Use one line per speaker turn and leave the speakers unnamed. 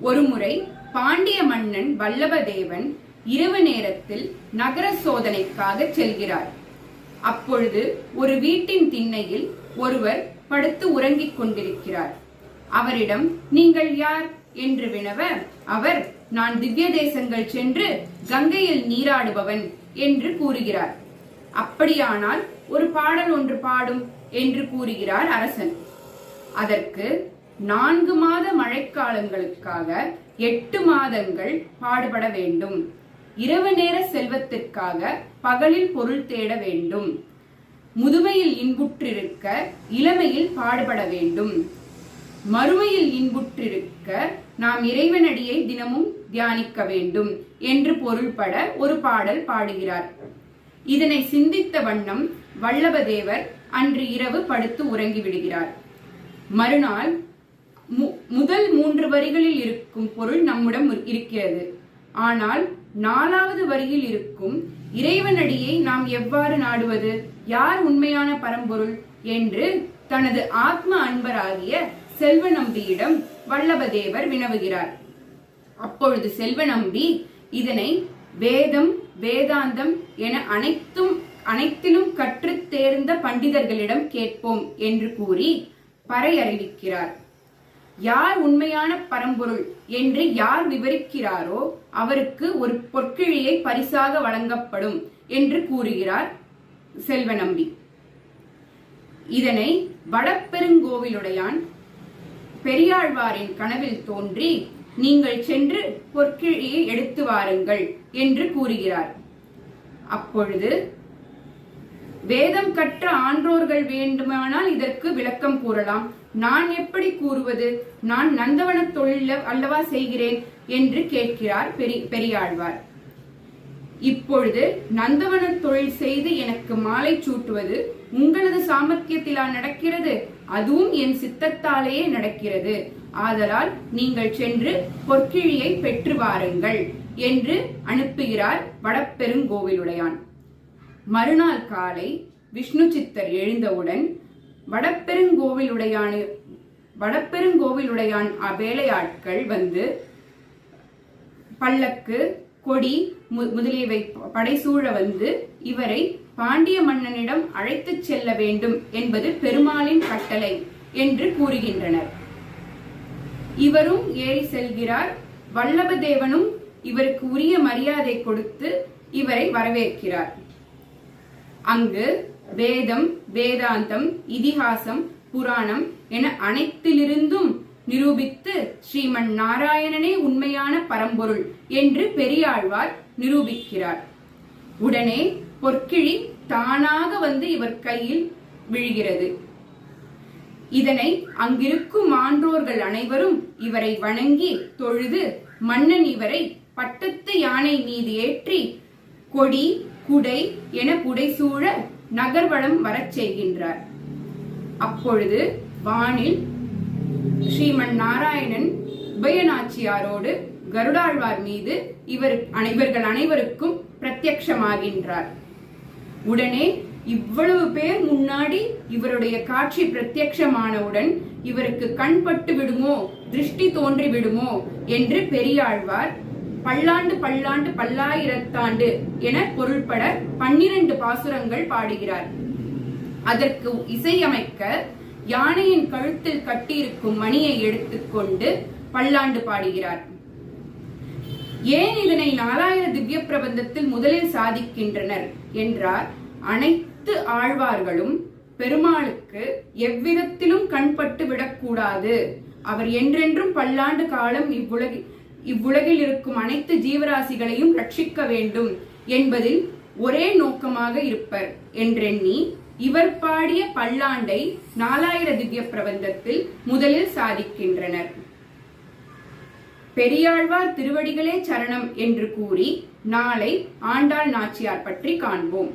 ஒருமுறை பாண்டிய மன்னன் வல்லபதேவன் இரவு நேரத்தில் நகர சோதனைக்காக செல்கிறார். அப்பொழுது ஒரு வீட்டின் திண்ணையில் ஒருவர் படுத்து உறங்கிக் கொண்டிருக்கிறார். அவரிடம் நீங்கள் யார் என்று வினவ, அவர் நான் திவ்ய தேசங்கள் சென்று கங்கையில் நீராடுபவன் என்று கூறுகிறார். அப்படியானால் ஒரு பாடல் ஒன்று பாடும் என்று கூறுகிறார் அரசன். அதற்கு 4 மாத மழைக்காலங்களுக்காக 8 மாதங்கள் பாடுபட வேண்டும். இரவு நேர செல்வத்திற்காக பகலில் பொருள் தேட வேண்டும். முதுமையில் இன்புற்றிருக்க இளமையில் பாடுபட வேண்டும். மறுமையில் இன்புற்றிருக்க நாம் இறைவனடியை தினமும் தியானிக்க வேண்டும் என்று பொருள்பட ஒரு பாடல் பாடுகிறார். இதனை சிந்தித்த வண்ணம் வல்லபதேவர் அன்று இரவு படுத்து உறங்கி விடுகிறார். மறுநாள் முதல் 3 வரிகளில் இருக்கும் பொருள் நம்மிடம் இருக்கிறது. ஆனால் 4வது வரியில் இருக்கும் இறைவனடியை நாம் எவ்வாறு நாடுவது, யார் உண்மையான பரம்பொருள் என்று தனது ஆத்ம அன்பராகிய செல்வநம்பியிடம் வல்லபதேவர் வினவுகிறார். அப்பொழுது செல்வநம்பி இதனை வேதம் வேதாந்தம் என அனைத்திலும் கற்று தேர்ந்த பண்டிதர்களிடம் கேட்போம் என்று கூறி பறை அறிவிக்கிறார். யார் உண்மையான பரம்பொருள் என்று யார் விவரிக்கிறாரோ அவருக்கு ஒரு பொற்கிழியை பரிசாக வழங்கப்படும் என்று கூறுகிறார் செல்வநம்பி. இதனை வடபெருங்கோவிலுடையான் பெரியாழ்வாரின் கனவில் தோன்றி நீங்கள் சென்று பொற்கிழியை எடுத்து வாருங்கள் என்று கூறுகிறார். அப்பொழுது வேதம் கற்ற ஆன்றோர்கள் வேண்டுமானால் இதற்கு விளக்கம் கூறலாம், நான் எப்படி கூறுவது, நான் நந்தவன தொழில் அல்லவா செய்கிறேன் என்று கேட்கிறார் பெரியாழ்வார். இப்பொழுது நந்தவன தொழில் செய்து எனக்கு மாலை சூட்டுவது உங்களது சாமர்த்தியத்திலா நடக்கிறது, அதுவும் என் சித்தத்தாலேயே நடக்கிறது. ஆதலால் நீங்கள் சென்று பொற்கிழியை பெற்று வாருங்கள் என்று அனுப்புகிறார் வடபெருங்கோவிலுடையான். மறுநாள் காலை விஷ்ணு சித்தர் எழுந்தவுடன் வடபெருங்கோவிலுடையான் வேலையாட்கள் வந்து பல்லக்கு கொடி முதலியவை படைசூழ வந்து இவரை பாண்டிய மன்னனிடம் அழைத்து செல்ல வேண்டும் என்பது பெருமாளின் கட்டளை என்று கூறுகின்றனர். இவரும் ஏறி செல்கிறார். வல்லபதேவனும் இவருக்கு உரிய மரியாதை கொடுத்து இவரை வரவேற்கிறார். அங்கு வேதம் வேதாந்தம் இதிகாசம் புராணம் என அனைத்திலிருந்தும் நிரூபித்து ஸ்ரீமன் நாராயணனே உண்மையான பரம்பொருள் என்று பெரியாழ்வார் நிரூபிக்கிறார். உடனே பொற்கிழி தானாக வந்து இவர் கையில் விழுகிறது. இதனை அங்கிருக்கும் ஆன்றோர்கள் அனைவரும் இவரை வணங்கி தொழுது மன்னன் இவரை பட்டத்து யானை மீது ஏற்றி கொடி குடை என புடைசூழ நகர்வலம் வரச் செய்கின்றார். அப்பொழுது வானில் ஸ்ரீமன் நாராயணன் உபயநாச்சியாரோடு கருடாழ்வார் மீது இவர்கள் அனைவருக்கும் பிரத்யக்ஷமாகின்றார். உடனே இவ்வளவு பேர் முன்னாடி இவருடைய காட்சி பிரத்யக்ஷமானவுடன் இவருக்கு கண் பட்டு விடுமோ, திருஷ்டி தோன்றி விடுமோ என்று பெரியாழ்வார் பல்லாண்டு பல்லாண்டு பல்லாயிரத்தாண்டு என பொருள்பட 12 பாசுரங்கள் பாடுகிறார். அதற்கு இசையமைக்க யானையின் கழுத்தில் கட்டியிருக்கும் மணியை எடுத்துக்கொண்டு பல்லாண்டு பாடுகிறார். ஏன் இதனை 4000 திவ்ய பிரபந்தத்தில் முதலில் சாதிக்கின்றனர் என்றார், அனைத்து ஆழ்வார்களும் பெருமாளுக்கு எவ்விதத்திலும் கண்பட்டு விடக்கூடாது, அவர் என்றென்றும் பல்லாண்டு காலம் இவ்வுலகில் இருக்கும் அனைத்து ஜீவராசிகளையும் ரட்சிக்க வேண்டும் என்பதில் ஒரே நோக்கமாக இருப்பர் என்றெண்ணி இவர் பாடிய பல்லாண்டை 4000 திவ்ய பிரபந்தத்தில் முதலில் சாதிக்கின்றனர். பெரியாழ்வார் திருவடிகளே சரணம் என்று கூறி நாளை ஆண்டாள் நாச்சியார் பற்றி காண்போம்.